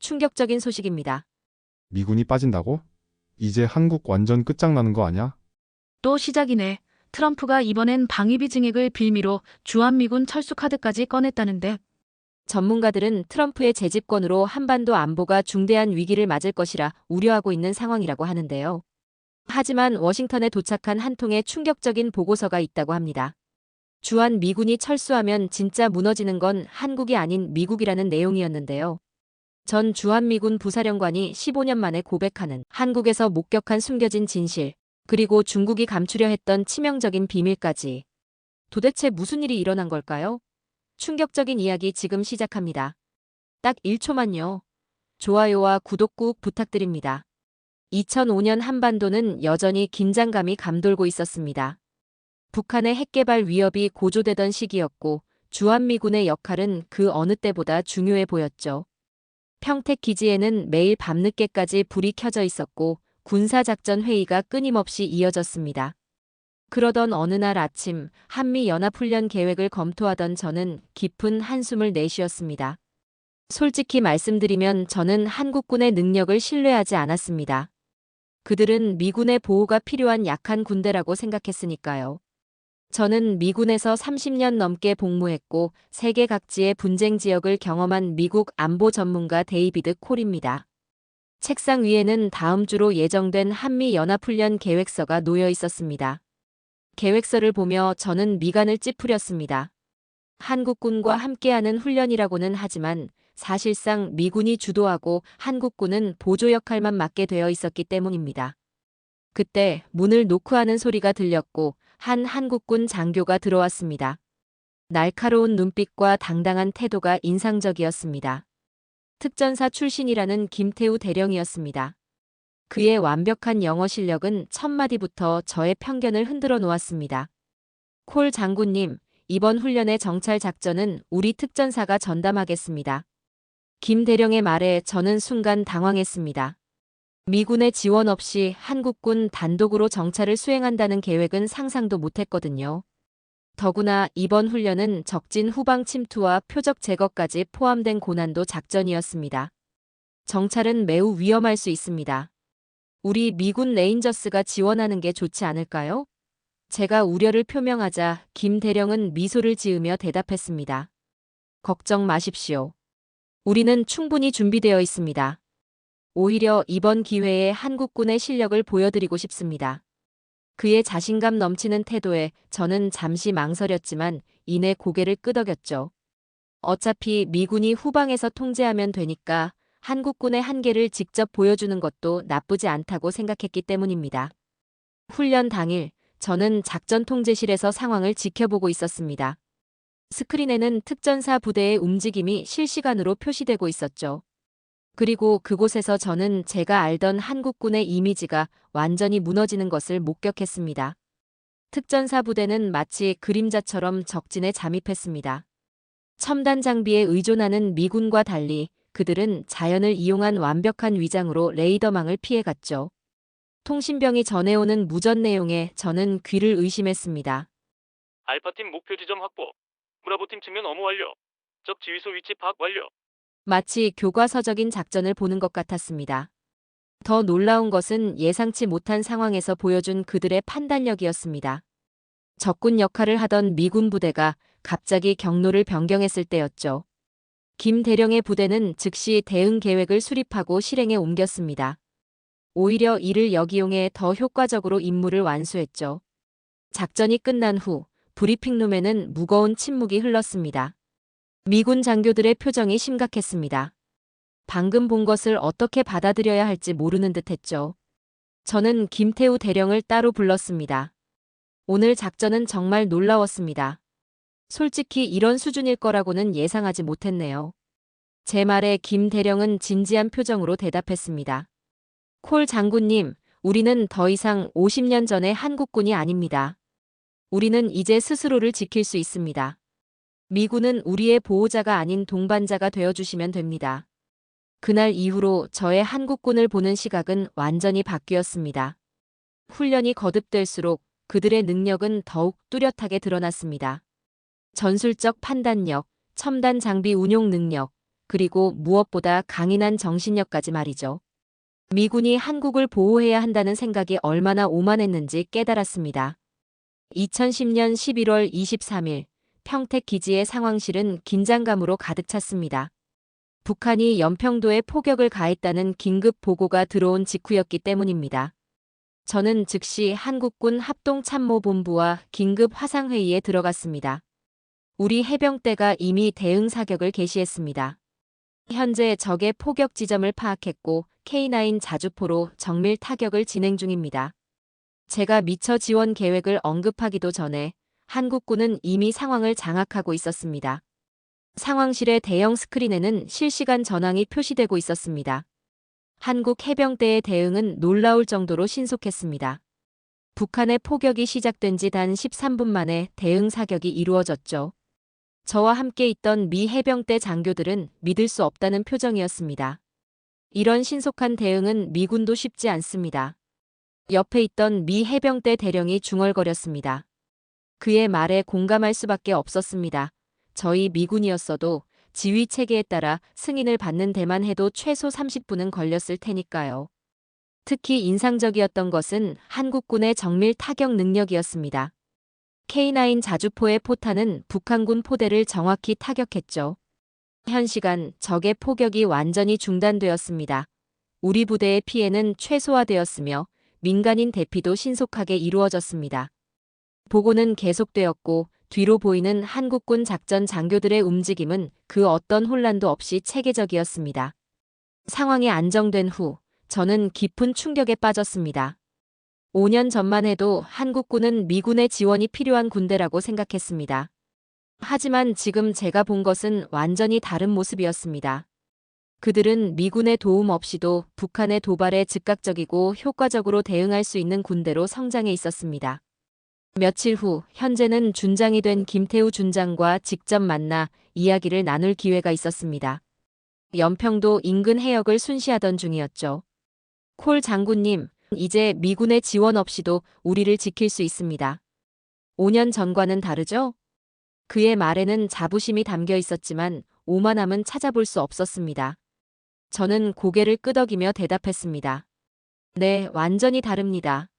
충격적인 소식입니다. 미군이 빠진다고? 이제 한국 완전 끝장나는 거 아냐? 또 시작이네. 트럼프가 이번엔 방위비 증액을 빌미로 주한미군 철수 카드까지 꺼냈다는데. 전문가들은 트럼프의 재집권으로 한반도 안보가 중대한 위기를 맞을 것이라 우려하고 있는 상황이라고 하는데요. 하지만 워싱턴에 도착한 한 통의 충격적인 보고서가 있다고 합니다. 주한 미군이 철수하면 진짜 무너지는 건 한국이 아닌 미국이라는 내용이었는데요. 전 주한미군 부사령관이 15년 만에 고백하는 한국에서 목격한 숨겨진 진실, 그리고 중국이 감추려 했던 치명적인 비밀까지. 도대체 무슨 일이 일어난 걸까요? 충격적인 이야기 지금 시작합니다. 딱 1초만요. 좋아요와 구독 꾹 부탁드립니다. 2005년 한반도는 여전히 긴장감이 감돌고 있었습니다. 북한의 핵개발 위협이 고조되던 시기였고 주한미군의 역할은 그 어느 때보다 중요해 보였죠. 평택 기지에는 매일 밤늦게까지 불이 켜져 있었고 군사작전 회의가 끊임없이 이어졌습니다. 그러던 어느 날 아침 한미연합훈련 계획을 검토하던 저는 깊은 한숨을 내쉬었습니다. 솔직히 말씀드리면 저는 한국군의 능력을 신뢰하지 않았습니다. 그들은 미군의 보호가 필요한 약한 군대라고 생각했으니까요. 저는 미군에서 30년 넘게 복무했고 세계 각지의 분쟁 지역을 경험한 미국 안보 전문가 데이비드 콜입니다. 책상 위에는 다음 주로 예정된 한미연합훈련 계획서가 놓여 있었습니다. 계획서를 보며 저는 미간을 찌푸렸습니다. 한국군과 함께하는 훈련이라고는 하지만 사실상 미군이 주도하고 한국군은 보조 역할만 맡게 되어 있었기 때문입니다. 그때 문을 노크하는 소리가 들렸고 한 한국군 장교가 들어왔습니다. 날카로운 눈빛과 당당한 태도가 인상적이었습니다. 특전사 출신이라는 김태우 대령이었습니다. 그의 완벽한 영어 실력은 첫 마디부터 저의 편견을 흔들어 놓았습니다. 콜 장군님, 이번 훈련의 정찰 작전은 우리 특전사가 전담하겠습니다. 김 대령의 말에 저는 순간 당황했습니다. 미군의 지원 없이 한국군 단독으로 정찰을 수행한다는 계획은 상상도 못했거든요. 더구나 이번 훈련은 적진 후방 침투와 표적 제거까지 포함된 고난도 작전이었습니다. 정찰은 매우 위험할 수 있습니다. 우리 미군 레인저스가 지원하는 게 좋지 않을까요? 제가 우려를 표명하자 김 대령은 미소를 지으며 대답했습니다. 걱정 마십시오. 우리는 충분히 준비되어 있습니다. 오히려 이번 기회에 한국군의 실력을 보여드리고 싶습니다. 그의 자신감 넘치는 태도에 저는 잠시 망설였지만 이내 고개를 끄덕였죠. 어차피 미군이 후방에서 통제하면 되니까 한국군의 한계를 직접 보여주는 것도 나쁘지 않다고 생각했기 때문입니다. 훈련 당일 저는 작전 통제실에서 상황을 지켜보고 있었습니다. 스크린에는 특전사 부대의 움직임이 실시간으로 표시되고 있었죠. 그리고 그곳에서 저는 제가 알던 한국군의 이미지가 완전히 무너지는 것을 목격했습니다. 특전사 부대는 마치 그림자처럼 적진에 잠입했습니다. 첨단 장비에 의존하는 미군과 달리 그들은 자연을 이용한 완벽한 위장으로 레이더망을 피해갔죠. 통신병이 전해오는 무전 내용에 저는 귀를 의심했습니다. 알파팀 목표 지점 확보. 브라보팀 측면 업무 완료. 적 지휘소 위치 파악 완료. 마치 교과서적인 작전을 보는 것 같았습니다. 더 놀라운 것은 예상치 못한 상황에서 보여준 그들의 판단력이었습니다. 적군 역할을 하던 미군 부대가 갑자기 경로를 변경했을 때였죠. 김 대령의 부대는 즉시 대응 계획을 수립하고 실행에 옮겼습니다. 오히려 이를 역이용해 더 효과적으로 임무를 완수했죠. 작전이 끝난 후 브리핑룸에는 무거운 침묵이 흘렀습니다. 미군 장교들의 표정이 심각했습니다. 방금 본 것을 어떻게 받아들여야 할지 모르는 듯했죠. 저는 김태우 대령을 따로 불렀습니다. 오늘 작전은 정말 놀라웠습니다. 솔직히 이런 수준일 거라고는 예상하지 못했네요. 제 말에 김 대령은 진지한 표정으로 대답했습니다. 콜 장군님, 우리는 더 이상 50년 전의 한국군이 아닙니다. 우리는 이제 스스로를 지킬 수 있습니다. 미군은 우리의 보호자가 아닌 동반자가 되어주시면 됩니다. 그날 이후로 저의 한국군을 보는 시각은 완전히 바뀌었습니다. 훈련이 거듭될수록 그들의 능력은 더욱 뚜렷하게 드러났습니다. 전술적 판단력, 첨단 장비 운용 능력, 그리고 무엇보다 강인한 정신력까지 말이죠. 미군이 한국을 보호해야 한다는 생각이 얼마나 오만했는지 깨달았습니다. 2010년 11월 23일 평택 기지의 상황실은 긴장감으로 가득 찼습니다. 북한이 연평도에 포격을 가했다는 긴급 보고가 들어온 직후였기 때문입니다. 저는 즉시 한국군 합동참모본부와 긴급 화상회의에 들어갔습니다. 우리 해병대가 이미 대응 사격을 개시했습니다. 현재 적의 포격 지점을 파악했고 K9 자주포로 정밀 타격을 진행 중입니다. 제가 미처 지원 계획을 언급하기도 전에 한국군은 이미 상황을 장악하고 있었습니다. 상황실의 대형 스크린에는 실시간 전황이 표시되고 있었습니다. 한국 해병대의 대응은 놀라울 정도로 신속했습니다. 북한의 포격이 시작된 지 단 13분 만에 대응 사격이 이루어졌죠. 저와 함께 있던 미 해병대 장교들은 믿을 수 없다는 표정이었습니다. 이런 신속한 대응은 미군도 쉽지 않습니다. 옆에 있던 미 해병대 대령이 중얼거렸습니다. 그의 말에 공감할 수밖에 없었습니다. 저희 미군이었어도 지휘 체계에 따라 승인을 받는 데만 해도 최소 30분은 걸렸을 테니까요. 특히 인상적이었던 것은 한국군의 정밀 타격 능력이었습니다. K9 자주포의 포탄은 북한군 포대를 정확히 타격했죠. 현 시간 적의 포격이 완전히 중단되었습니다. 우리 부대의 피해는 최소화되었으며 민간인 대피도 신속하게 이루어졌습니다. 보고는 계속되었고 뒤로 보이는 한국군 작전 장교들의 움직임은 그 어떤 혼란도 없이 체계적이었습니다. 상황이 안정된 후 저는 깊은 충격에 빠졌습니다. 5년 전만 해도 한국군은 미군의 지원이 필요한 군대라고 생각했습니다. 하지만 지금 제가 본 것은 완전히 다른 모습이었습니다. 그들은 미군의 도움 없이도 북한의 도발에 즉각적이고 효과적으로 대응할 수 있는 군대로 성장해 있었습니다. 며칠 후 현재는 준장이 된 김태우 준장과 직접 만나 이야기를 나눌 기회가 있었습니다. 연평도 인근 해역을 순시하던 중이었죠. 콜 장군님, 이제 미군의 지원 없이도 우리를 지킬 수 있습니다. 5년 전과는 다르죠? 그의 말에는 자부심이 담겨 있었지만 오만함은 찾아볼 수 없었습니다. 저는 고개를 끄덕이며 대답했습니다. 네, 완전히 다릅니다.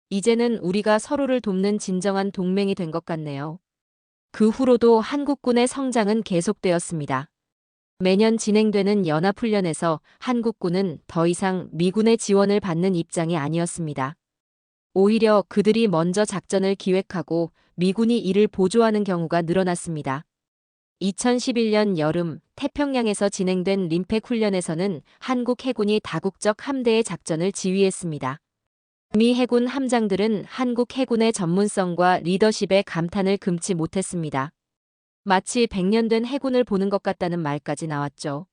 이제는 우리가 서로를 돕는 진정한 동맹이 된 것 같네요. 그 후로도 한국군의 성장은 계속되었습니다. 매년 진행되는 연합훈련에서 한국군은 더 이상 미군의 지원을 받는 입장이 아니었습니다. 오히려 그들이 먼저 작전을 기획하고 미군이 이를 보조하는 경우가 늘어났습니다. 2011년 여름 태평양에서 진행된 림팩 훈련에서는 한국 해군이 다국적 함대의 작전을 지휘했습니다. 미 해군 함장들은 한국 해군의 전문성과 리더십에 감탄을 금치 못했습니다. 마치 100년 된 해군을 보는 것 같다는 말까지 나왔죠.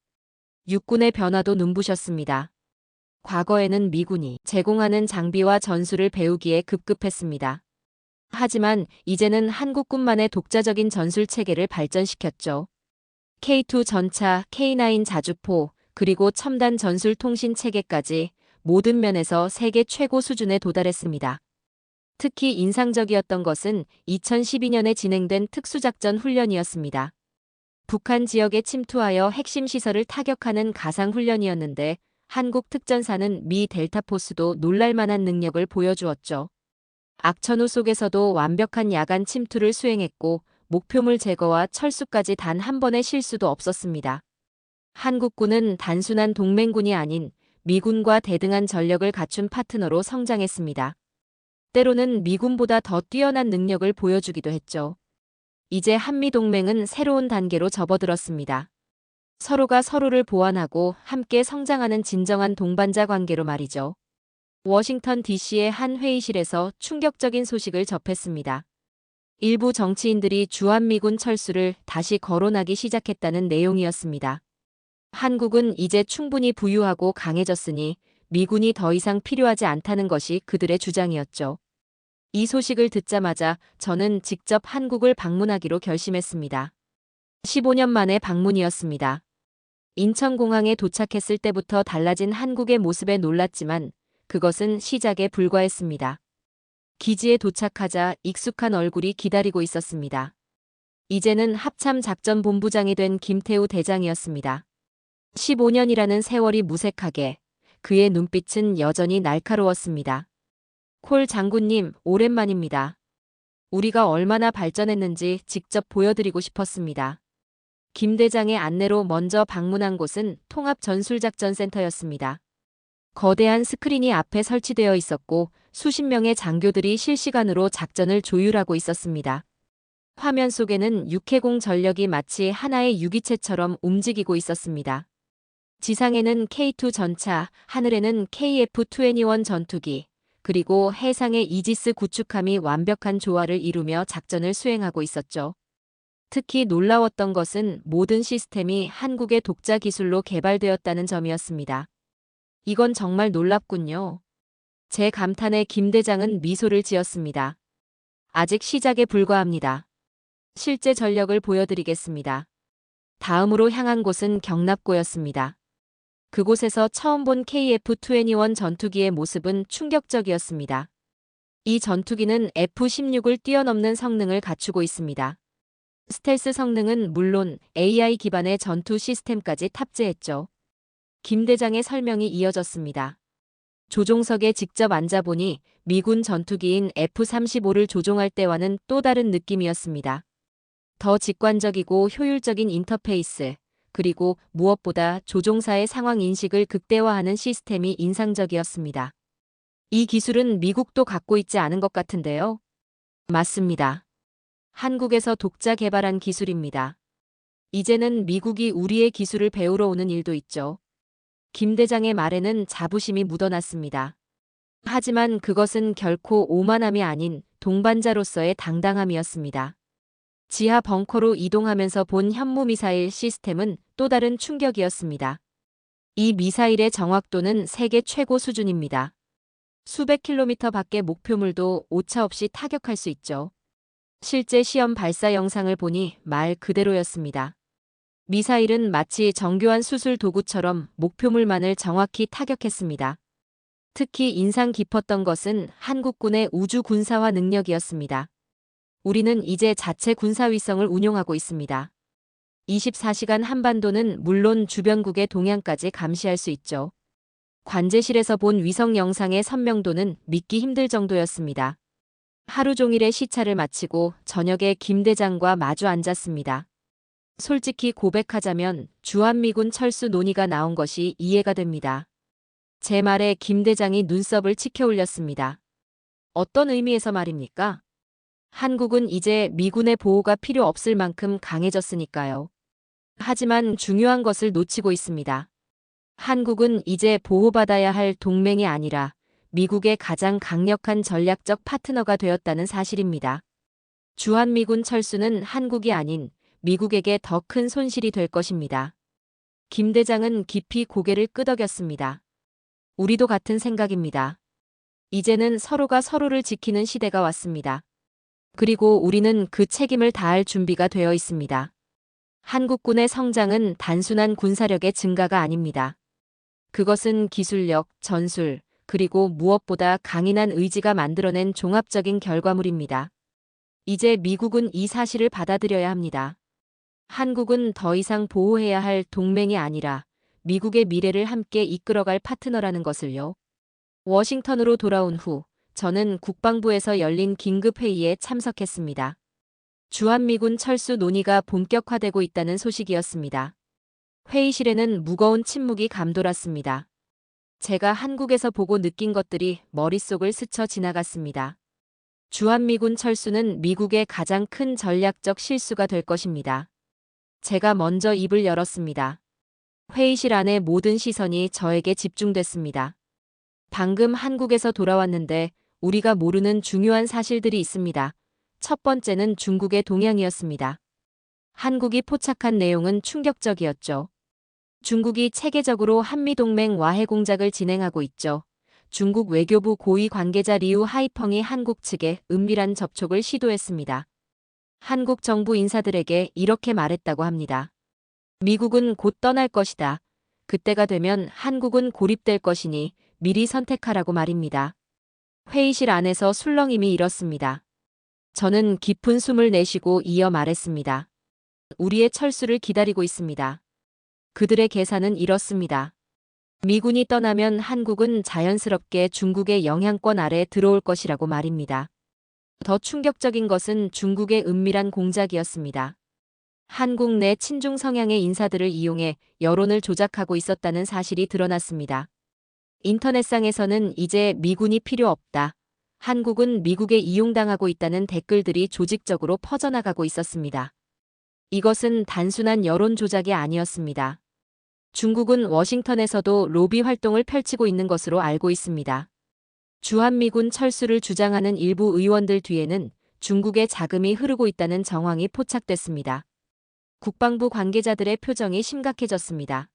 육군의 변화도 눈부셨습니다. 과거에는 미군이 제공하는 장비와 전술을 배우기에 급급했습니다. 하지만 이제는 한국군만의 독자적인 전술 체계를 발전시켰죠. K2 전차, K9 자주포, 그리고 첨단 전술 통신 체계까지 모든 면에서 세계 최고 수준에 도달했습니다. 특히 인상적이었던 것은 2012년에 진행된 특수작전 훈련이었습니다. 북한 지역에 침투하여 핵심 시설을 타격하는 가상 훈련이었는데 한국 특전사는 미 델타포스도 놀랄만한 능력을 보여주었죠. 악천후 속에서도 완벽한 야간 침투를 수행했고 목표물 제거와 철수까지 단 한 번의 실수도 없었습니다. 한국군은 단순한 동맹군이 아닌 미군과 대등한 전력을 갖춘 파트너로 성장했습니다. 때로는 미군보다 더 뛰어난 능력을 보여주기도 했죠. 이제 한미동맹은 새로운 단계로 접어들었습니다. 서로가 서로를 보완하고 함께 성장하는 진정한 동반자 관계로 말이죠. 워싱턴 DC의 한 회의실에서 충격적인 소식을 접했습니다. 일부 정치인들이 주한미군 철수를 다시 거론하기 시작했다는 내용이었습니다. 한국은 이제 충분히 부유하고 강해졌으니 미군이 더 이상 필요하지 않다는 것이 그들의 주장이었죠. 이 소식을 듣자마자 저는 직접 한국을 방문하기로 결심했습니다. 15년 만의 방문이었습니다. 인천공항에 도착했을 때부터 달라진 한국의 모습에 놀랐지만 그것은 시작에 불과했습니다. 기지에 도착하자 익숙한 얼굴이 기다리고 있었습니다. 이제는 합참작전본부장이 된 김태우 대장이었습니다. 15년이라는 세월이 무색하게 그의 눈빛은 여전히 날카로웠습니다. 콜 장군님, 오랜만입니다. 우리가 얼마나 발전했는지 직접 보여드리고 싶었습니다. 김 대장의 안내로 먼저 방문한 곳은 통합전술작전센터였습니다. 거대한 스크린이 앞에 설치되어 있었고 수십 명의 장교들이 실시간으로 작전을 조율하고 있었습니다. 화면 속에는 육해공 전력이 마치 하나의 유기체처럼 움직이고 있었습니다. 지상에는 K2 전차, 하늘에는 KF-21 전투기, 그리고 해상의 이지스 구축함이 완벽한 조화를 이루며 작전을 수행하고 있었죠. 특히 놀라웠던 것은 모든 시스템이 한국의 독자 기술로 개발되었다는 점이었습니다. 이건 정말 놀랍군요. 제 감탄에 김 대장은 미소를 지었습니다. 아직 시작에 불과합니다. 실제 전력을 보여드리겠습니다. 다음으로 향한 곳은 경납고였습니다. 그곳에서 처음 본 KF-21 전투기의 모습은 충격적이었습니다. 이 전투기는 F-16을 뛰어넘는 성능을 갖추고 있습니다. 스텔스 성능은 물론 AI 기반의 전투 시스템까지 탑재했죠. 김 대장의 설명이 이어졌습니다. 조종석에 직접 앉아보니 미군 전투기인 F-35를 조종할 때와는 또 다른 느낌이었습니다. 더 직관적이고 효율적인 인터페이스, 그리고 무엇보다 조종사의 상황 인식을 극대화하는 시스템이 인상적이었습니다. 이 기술은 미국도 갖고 있지 않은 것 같은데요? 맞습니다. 한국에서 독자 개발한 기술입니다. 이제는 미국이 우리의 기술을 배우러 오는 일도 있죠. 김 대장의 말에는 자부심이 묻어났습니다. 하지만 그것은 결코 오만함이 아닌 동반자로서의 당당함이었습니다. 지하 벙커로 이동하면서 본 현무미사일 시스템은 또 다른 충격이었습니다. 이 미사일의 정확도는 세계 최고 수준입니다. 수백 킬로미터 밖의 목표물도 오차없이 타격할 수 있죠. 실제 시험 발사 영상을 보니 말 그대로였습니다. 미사일은 마치 정교한 수술 도구처럼 목표물만을 정확히 타격했습니다. 특히 인상 깊었던 것은 한국군의 우주 군사화 능력이었습니다. 우리는 이제 자체 군사위성을 운용하고 있습니다. 24시간 한반도는 물론 주변국의 동향까지 감시할 수 있죠. 관제실에서 본 위성 영상의 선명도는 믿기 힘들 정도였습니다. 하루 종일의 시차를 마치고 저녁에 김 대장과 마주 앉았습니다. 솔직히 고백하자면 주한미군 철수 논의가 나온 것이 이해가 됩니다. 제 말에 김 대장이 눈썹을 치켜 올렸습니다. 어떤 의미에서 말입니까? 한국은 이제 미군의 보호가 필요 없을 만큼 강해졌으니까요. 하지만 중요한 것을 놓치고 있습니다. 한국은 이제 보호받아야 할 동맹이 아니라 미국의 가장 강력한 전략적 파트너가 되었다는 사실입니다. 주한미군 철수는 한국이 아닌 미국에게 더 큰 손실이 될 것입니다. 김 대장은 깊이 고개를 끄덕였습니다. 우리도 같은 생각입니다. 이제는 서로가 서로를 지키는 시대가 왔습니다. 그리고 우리는 그 책임을 다할 준비가 되어 있습니다. 한국군의 성장은 단순한 군사력의 증가가 아닙니다. 그것은 기술력, 전술, 그리고 무엇보다 강인한 의지가 만들어낸 종합적인 결과물입니다. 이제 미국은 이 사실을 받아들여야 합니다. 한국은 더 이상 보호해야 할 동맹이 아니라 미국의 미래를 함께 이끌어갈 파트너라는 것을요. 워싱턴으로 돌아온 후 저는 국방부에서 열린 긴급회의에 참석했습니다. 주한미군 철수 논의가 본격화되고 있다는 소식이었습니다. 회의실에는 무거운 침묵이 감돌았습니다. 제가 한국에서 보고 느낀 것들이 머릿속을 스쳐 지나갔습니다. 주한미군 철수는 미국의 가장 큰 전략적 실수가 될 것입니다. 제가 먼저 입을 열었습니다. 회의실 안의 모든 시선이 저에게 집중됐습니다. 방금 한국에서 돌아왔는데 우리가 모르는 중요한 사실들이 있습니다. 첫 번째는 중국의 동향이었습니다. 한국이 포착한 내용은 충격적이었죠. 중국이 체계적으로 한미동맹 와해 공작을 진행하고 있죠. 중국 외교부 고위 관계자 리우 하이펑이 한국 측에 은밀한 접촉을 시도했습니다. 한국 정부 인사들에게 이렇게 말했다고 합니다. 미국은 곧 떠날 것이다. 그때가 되면 한국은 고립될 것이니 미리 선택하라고 말입니다. 회의실 안에서 술렁임이 일었습니다. 저는 깊은 숨을 내쉬고 이어 말했습니다. 우리의 철수를 기다리고 있습니다. 그들의 계산은 이렇습니다. 미군이 떠나면 한국은 자연스럽게 중국의 영향권 아래 들어올 것이라고 말입니다. 더 충격적인 것은 중국의 은밀한 공작이었습니다. 한국 내 친중 성향의 인사들을 이용해 여론을 조작하고 있었다는 사실이 드러났습니다. 인터넷상에서는 이제 미군이 필요 없다. 한국은 미국에 이용당하고 있다는 댓글들이 조직적으로 퍼져나가고 있었습니다. 이것은 단순한 여론 조작이 아니었습니다. 중국은 워싱턴에서도 로비 활동을 펼치고 있는 것으로 알고 있습니다. 주한미군 철수를 주장하는 일부 의원들 뒤에는 중국의 자금이 흐르고 있다는 정황이 포착됐습니다. 국방부 관계자들의 표정이 심각해졌습니다.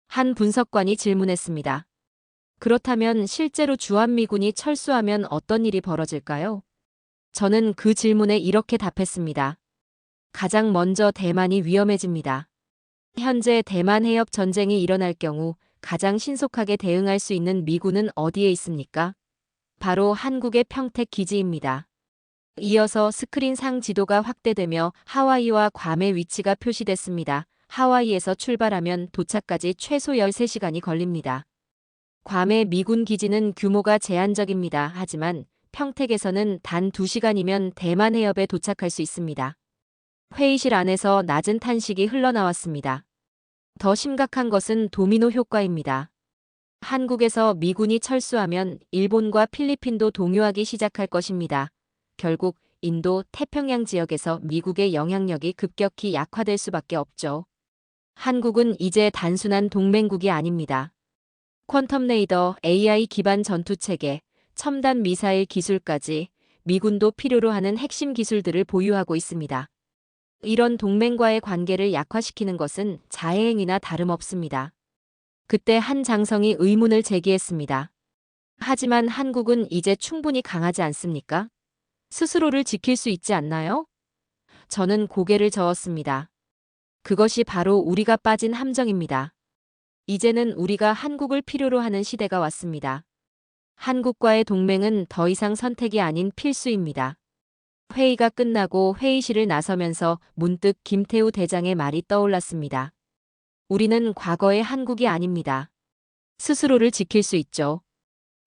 한 분석관이 질문했습니다. 그렇다면 실제로 주한미군이 철수하면 어떤 일이 벌어질까요? 저는 그 질문에 이렇게 답했습니다. 가장 먼저 대만이 위험해집니다. 현재 대만 해협 전쟁이 일어날 경우 가장 신속하게 대응할 수 있는 미군은 어디에 있습니까? 바로 한국의 평택 기지입니다. 이어서 스크린상 지도가 확대되며 하와이와 괌의 위치가 표시됐습니다. 하와이에서 출발하면 도착까지 최소 13시간이 걸립니다. 괌의 미군 기지는 규모가 제한적입니다. 하지만 평택에서는 단 2시간이면 대만 해협에 도착할 수 있습니다. 회의실 안에서 낮은 탄식이 흘러나왔습니다. 더 심각한 것은 도미노 효과입니다. 한국에서 미군이 철수하면 일본과 필리핀도 동요하기 시작할 것입니다. 결국 인도 태평양 지역에서 미국의 영향력이 급격히 약화될 수밖에 없죠. 한국은 이제 단순한 동맹국이 아닙니다. 퀀텀 레이더, AI 기반 전투체계, 첨단 미사일 기술까지 미군도 필요로 하는 핵심 기술들을 보유하고 있습니다. 이런 동맹과의 관계를 약화시키는 것은 자해행위나 다름없습니다. 그때 한 장성이 의문을 제기했습니다. 하지만 한국은 이제 충분히 강하지 않습니까? 스스로를 지킬 수 있지 않나요? 저는 고개를 저었습니다. 그것이 바로 우리가 빠진 함정입니다. 이제는 우리가 한국을 필요로 하는 시대가 왔습니다. 한국과의 동맹은 더 이상 선택이 아닌 필수입니다. 회의가 끝나고 회의실을 나서면서 문득 김태우 대장의 말이 떠올랐습니다. 우리는 과거의 한국이 아닙니다. 스스로를 지킬 수 있죠.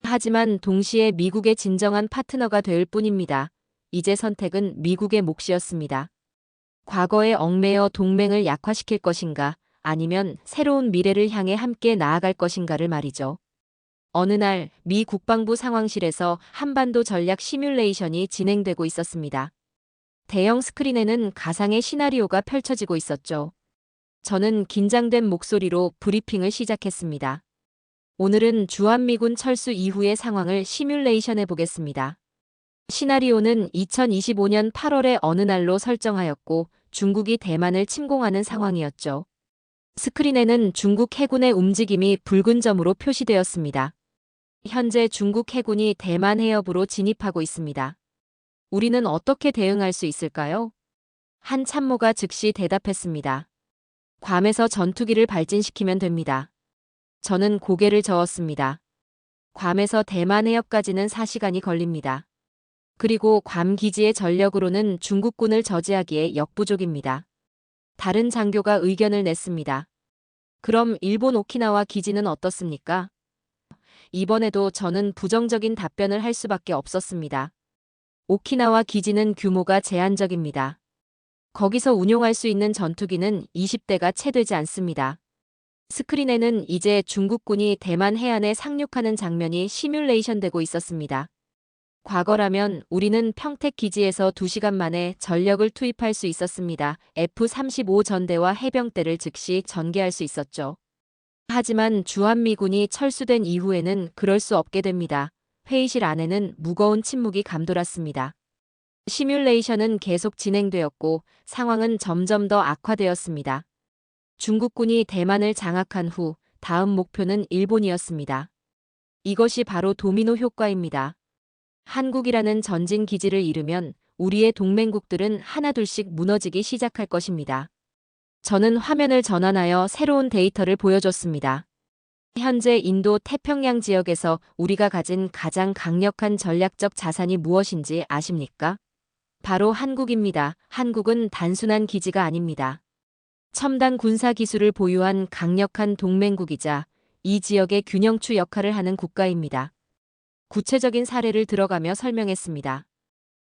하지만 동시에 미국의 진정한 파트너가 될 뿐입니다. 이제 선택은 미국의 몫이었습니다. 과거에 얽매여 동맹을 약화시킬 것인가, 아니면 새로운 미래를 향해 함께 나아갈 것인가를 말이죠. 어느 날 미 국방부 상황실에서 한반도 전략 시뮬레이션이 진행되고 있었습니다. 대형 스크린에는 가상의 시나리오가 펼쳐지고 있었죠. 저는 긴장된 목소리로 브리핑을 시작했습니다. 오늘은 주한미군 철수 이후의 상황을 시뮬레이션해 보겠습니다. 시나리오는 2025년 8월의 어느 날로 설정하였고 중국이 대만을 침공하는 상황이었죠. 스크린에는 중국 해군의 움직임이 붉은 점으로 표시되었습니다. 현재 중국 해군이 대만 해협으로 진입하고 있습니다. 우리는 어떻게 대응할 수 있을까요? 한 참모가 즉시 대답했습니다. 괌에서 전투기를 발진시키면 됩니다. 저는 고개를 저었습니다. 괌에서 대만 해협까지는 4시간이 걸립니다. 그리고 괌 기지의 전력으로는 중국군을 저지하기에 역부족입니다. 다른 장교가 의견을 냈습니다. 그럼 일본 오키나와 기지는 어떻습니까? 이번에도 저는 부정적인 답변을 할 수밖에 없었습니다. 오키나와 기지는 규모가 제한적입니다. 거기서 운용할 수 있는 전투기는 20대가 채 되지 않습니다. 스크린에는 이제 중국군이 대만 해안에 상륙하는 장면이 시뮬레이션되고 있었습니다. 과거라면 우리는 평택 기지에서 2시간 만에 전력을 투입할 수 있었습니다. F-35 전대와 해병대를 즉시 전개할 수 있었죠. 하지만 주한미군이 철수된 이후에는 그럴 수 없게 됩니다. 회의실 안에는 무거운 침묵이 감돌았습니다. 시뮬레이션은 계속 진행되었고 상황은 점점 더 악화되었습니다. 중국군이 대만을 장악한 후 다음 목표는 일본이었습니다. 이것이 바로 도미노 효과입니다. 한국이라는 전진 기지를 잃으면 우리의 동맹국들은 하나둘씩 무너지기 시작할 것입니다. 저는 화면을 전환하여 새로운 데이터를 보여줬습니다. 현재 인도 태평양 지역에서 우리가 가진 가장 강력한 전략적 자산이 무엇인지 아십니까? 바로 한국입니다. 한국은 단순한 기지가 아닙니다. 첨단 군사 기술을 보유한 강력한 동맹국이자 이 지역의 균형추 역할을 하는 국가입니다. 구체적인 사례를 들어가며 설명했습니다.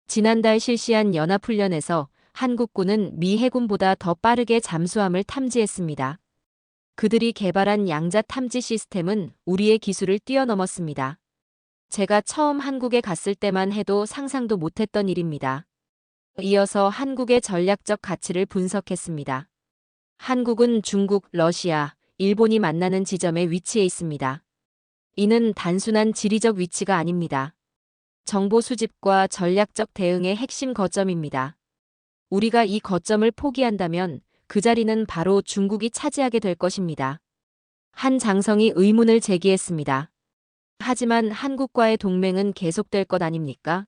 지난달 실시한 연합훈련에서 한국군은 미 해군보다 더 빠르게 잠수함을 탐지했습니다. 그들이 개발한 양자 탐지 시스템은 우리의 기술을 뛰어넘었습니다. 제가 처음 한국에 갔을 때만 해도 상상도 못했던 일입니다. 이어서 한국의 전략적 가치를 분석했습니다. 한국은 중국, 러시아, 일본이 만나는 지점에 위치해 있습니다. 이는 단순한 지리적 위치가 아닙니다. 정보 수집과 전략적 대응의 핵심 거점입니다. 우리가 이 거점을 포기한다면 그 자리는 바로 중국이 차지하게 될 것입니다. 한 장성이 의문을 제기했습니다. 하지만 한국과의 동맹은 계속될 것 아닙니까?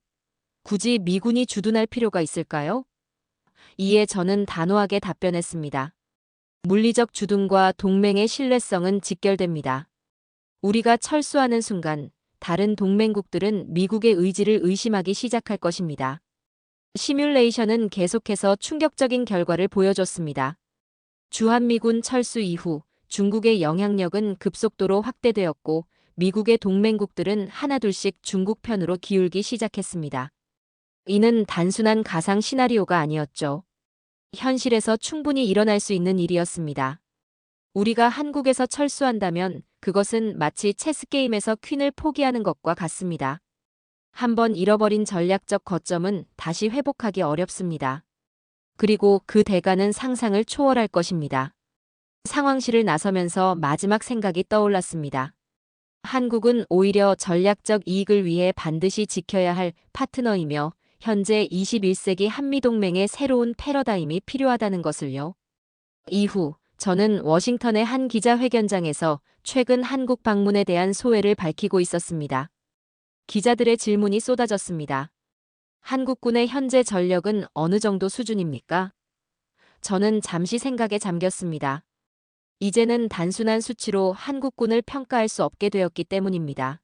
굳이 미군이 주둔할 필요가 있을까요? 이에 저는 단호하게 답변했습니다. 물리적 주둔과 동맹의 신뢰성은 직결됩니다. 우리가 철수하는 순간 다른 동맹국들은 미국의 의지를 의심하기 시작할 것입니다. 시뮬레이션은 계속해서 충격적인 결과를 보여줬습니다. 주한미군 철수 이후 중국의 영향력은 급속도로 확대되었고 미국의 동맹국들은 하나둘씩 중국 편으로 기울기 시작했습니다. 이는 단순한 가상 시나리오가 아니었죠. 현실에서 충분히 일어날 수 있는 일이었습니다. 우리가 한국에서 철수한다면 그것은 마치 체스게임에서 퀸을 포기하는 것과 같습니다. 한번 잃어버린 전략적 거점은 다시 회복하기 어렵습니다. 그리고 그 대가는 상상을 초월할 것입니다. 상황실을 나서면서 마지막 생각이 떠올랐습니다. 한국은 오히려 전략적 이익을 위해 반드시 지켜야 할 파트너이며 현재 21세기 한미동맹의 새로운 패러다임이 필요하다는 것을요. 이후 저는 워싱턴의 한 기자회견장에서 최근 한국 방문에 대한 소회를 밝히고 있었습니다. 기자들의 질문이 쏟아졌습니다. 한국군의 현재 전력은 어느 정도 수준입니까? 저는 잠시 생각에 잠겼습니다. 이제는 단순한 수치로 한국군을 평가할 수 없게 되었기 때문입니다.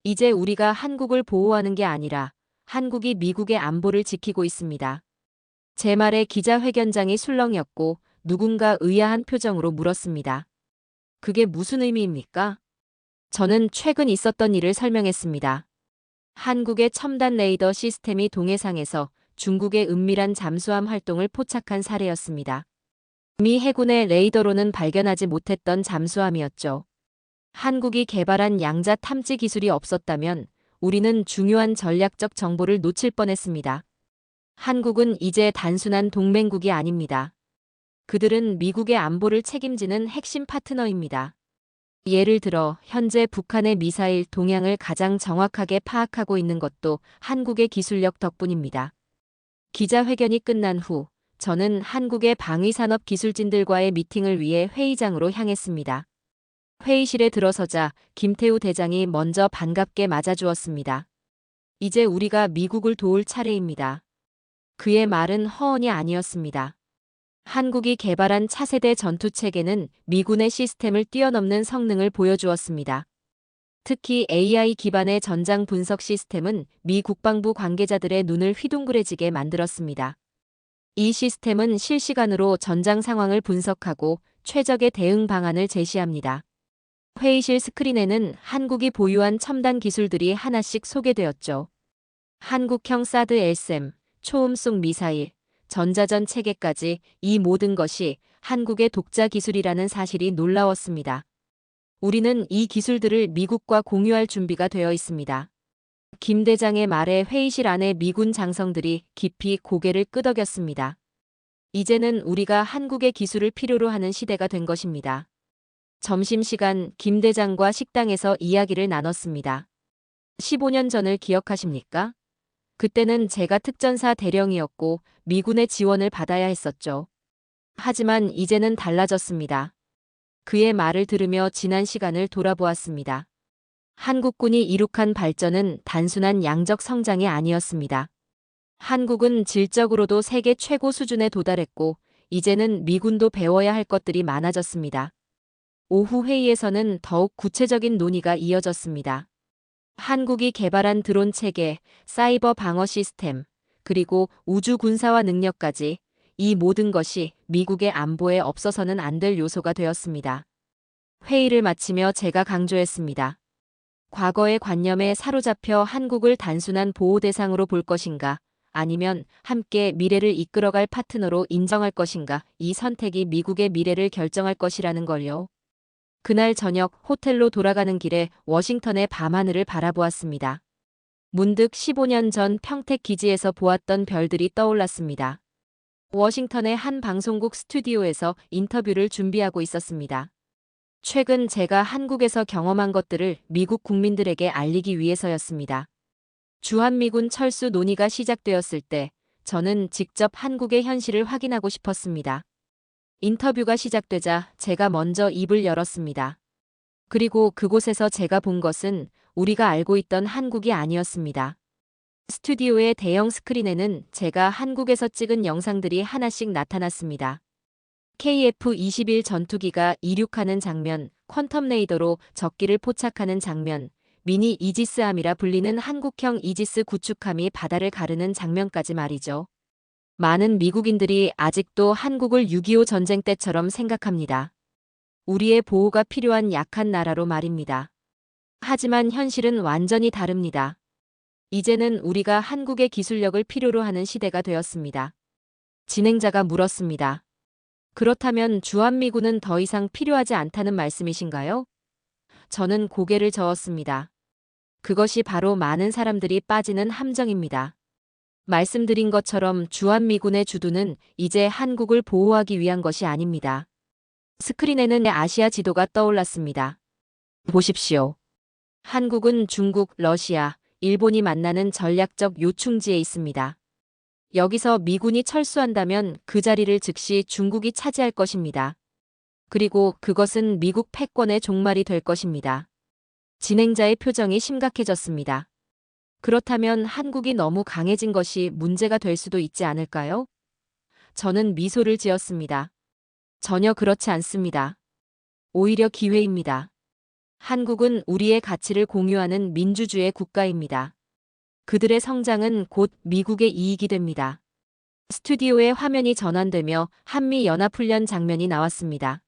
이제 우리가 한국을 보호하는 게 아니라 한국이 미국의 안보를 지키고 있습니다. 제 말에 기자회견장이 술렁였고 누군가 의아한 표정으로 물었습니다. 그게 무슨 의미입니까? 저는 최근 있었던 일을 설명했습니다. 한국의 첨단 레이더 시스템이 동해상에서 중국의 은밀한 잠수함 활동을 포착한 사례였습니다. 미 해군의 레이더로는 발견하지 못했던 잠수함이었죠. 한국이 개발한 양자 탐지 기술이 없었다면 우리는 중요한 전략적 정보를 놓칠 뻔했습니다. 한국은 이제 단순한 동맹국이 아닙니다. 그들은 미국의 안보를 책임지는 핵심 파트너입니다. 예를 들어 현재 북한의 미사일 동향을 가장 정확하게 파악하고 있는 것도 한국의 기술력 덕분입니다. 기자회견이 끝난 후 저는 한국의 방위산업 기술진들과의 미팅을 위해 회의장으로 향했습니다. 회의실에 들어서자 김태우 대장이 먼저 반갑게 맞아주었습니다. 이제 우리가 미국을 도울 차례입니다. 그의 말은 허언이 아니었습니다. 한국이 개발한 차세대 전투체계는 미군의 시스템을 뛰어넘는 성능을 보여주었습니다. 특히 AI 기반의 전장 분석 시스템은 미 국방부 관계자들의 눈을 휘둥그레지게 만들었습니다. 이 시스템은 실시간으로 전장 상황을 분석하고 최적의 대응 방안을 제시합니다. 회의실 스크린에는 한국이 보유한 첨단 기술들이 하나씩 소개되었죠. 한국형 사드 LSM, 초음속 미사일, 전자전 체계까지 이 모든 것이 한국의 독자 기술이라는 사실이 놀라웠습니다. 우리는 이 기술들을 미국과 공유할 준비가 되어 있습니다. 김 대장의 말에 회의실 안의 미군 장성들이 깊이 고개를 끄덕였습니다. 이제는 우리가 한국의 기술을 필요로 하는 시대가 된 것입니다. 점심시간 김 대장과 식당에서 이야기를 나눴습니다. 15년 전을 기억하십니까? 그때는 제가 특전사 대령이었고 미군의 지원을 받아야 했었죠. 하지만 이제는 달라졌습니다. 그의 말을 들으며 지난 시간을 돌아보았습니다. 한국군이 이룩한 발전은 단순한 양적 성장이 아니었습니다. 한국은 질적으로도 세계 최고 수준에 도달했고 이제는 미군도 배워야 할 것들이 많아졌습니다. 오후 회의에서는 더욱 구체적인 논의가 이어졌습니다. 한국이 개발한 드론 체계, 사이버 방어 시스템, 그리고 우주 군사화 능력까지 이 모든 것이 미국의 안보에 없어서는 안 될 요소가 되었습니다. 회의를 마치며 제가 강조했습니다. 과거의 관념에 사로잡혀 한국을 단순한 보호 대상으로 볼 것인가, 아니면 함께 미래를 이끌어갈 파트너로 인정할 것인가, 이 선택이 미국의 미래를 결정할 것이라는 걸요. 그날 저녁 호텔로 돌아가는 길에 워싱턴의 밤하늘을 바라보았습니다. 문득 15년 전 평택 기지에서 보았던 별들이 떠올랐습니다. 워싱턴의 한 방송국 스튜디오에서 인터뷰를 준비하고 있었습니다. 최근 제가 한국에서 경험한 것들을 미국 국민들에게 알리기 위해서였습니다. 주한미군 철수 논의가 시작되었을 때 저는 직접 한국의 현실을 확인하고 싶었습니다. 인터뷰가 시작되자 제가 먼저 입을 열었습니다. 그리고 그곳에서 제가 본 것은 우리가 알고 있던 한국이 아니었습니다. 스튜디오의 대형 스크린에는 제가 한국에서 찍은 영상들이 하나씩 나타났습니다. KF-21 전투기가 이륙하는 장면, 퀀텀 레이더로 적기를 포착하는 장면, 미니 이지스함이라 불리는 한국형 이지스 구축함이 바다를 가르는 장면까지 말이죠. 많은 미국인들이 아직도 한국을 6.25 전쟁 때처럼 생각합니다. 우리의 보호가 필요한 약한 나라로 말입니다. 하지만 현실은 완전히 다릅니다. 이제는 우리가 한국의 기술력을 필요로 하는 시대가 되었습니다. 진행자가 물었습니다. 그렇다면 주한미군은 더 이상 필요하지 않다는 말씀이신가요? 저는 고개를 저었습니다. 그것이 바로 많은 사람들이 빠지는 함정입니다. 말씀드린 것처럼 주한미군의 주도는 이제 한국을 보호하기 위한 것이 아닙니다. 스크린에는 아시아 지도가 떠올랐습니다. 보십시오. 한국은 중국, 러시아, 일본이 만나는 전략적 요충지에 있습니다. 여기서 미군이 철수한다면 그 자리를 즉시 중국이 차지할 것입니다. 그리고 그것은 미국 패권의 종말이 될 것입니다. 진행자의 표정이 심각해졌습니다. 그렇다면 한국이 너무 강해진 것이 문제가 될 수도 있지 않을까요? 저는 미소를 지었습니다. 전혀 그렇지 않습니다. 오히려 기회입니다. 한국은 우리의 가치를 공유하는 민주주의 국가입니다. 그들의 성장은 곧 미국의 이익이 됩니다. 스튜디오에 화면이 전환되며 한미연합훈련 장면이 나왔습니다.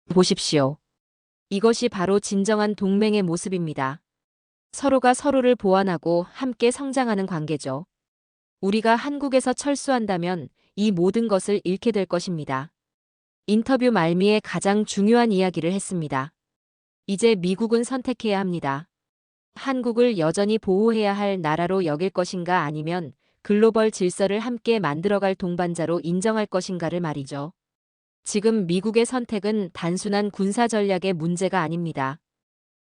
보십시오. 이것이 바로 진정한 동맹의 모습입니다. 서로가 서로를 보완하고 함께 성장하는 관계죠. 우리가 한국에서 철수한다면 이 모든 것을 잃게 될 것입니다. 인터뷰 말미에 가장 중요한 이야기를 했습니다. 이제 미국은 선택해야 합니다. 한국을 여전히 보호해야 할 나라로 여길 것인가 아니면 글로벌 질서를 함께 만들어갈 동반자로 인정할 것인가를 말이죠. 지금 미국의 선택은 단순한 군사 전략의 문제가 아닙니다.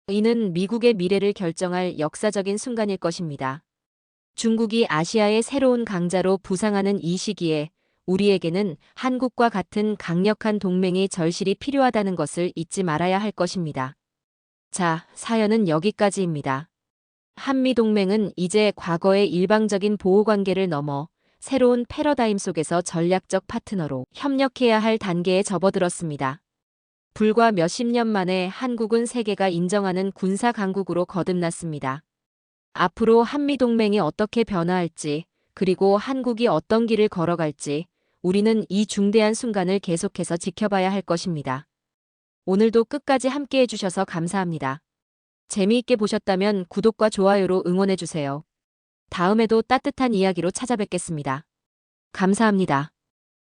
이는 미국의 미래를 결정할 역사적인 순간일 것입니다. 중국이 아시아의 새로운 강자로 부상하는 이 시기에 우리에게는 한국과 같은 강력한 동맹이 절실히 필요하다는 것을 잊지 말아야 할 것입니다. 자, 사연은 여기까지입니다. 한미동맹은 이제 과거의 일방적인 보호관계를 넘어 새로운 패러다임 속에서 전략적 파트너로 협력해야 할 단계에 접어들었습니다. 불과 몇십 년 만에 한국은 세계가 인정하는 군사 강국으로 거듭났습니다. 앞으로 한미동맹이 어떻게 변화할지, 그리고 한국이 어떤 길을 걸어갈지, 우리는 이 중대한 순간을 계속해서 지켜봐야 할 것입니다. 오늘도 끝까지 함께 해주셔서 감사합니다. 재미있게 보셨다면 구독과 좋아요로 응원해주세요. 다음에도 따뜻한 이야기로 찾아뵙겠습니다. 감사합니다.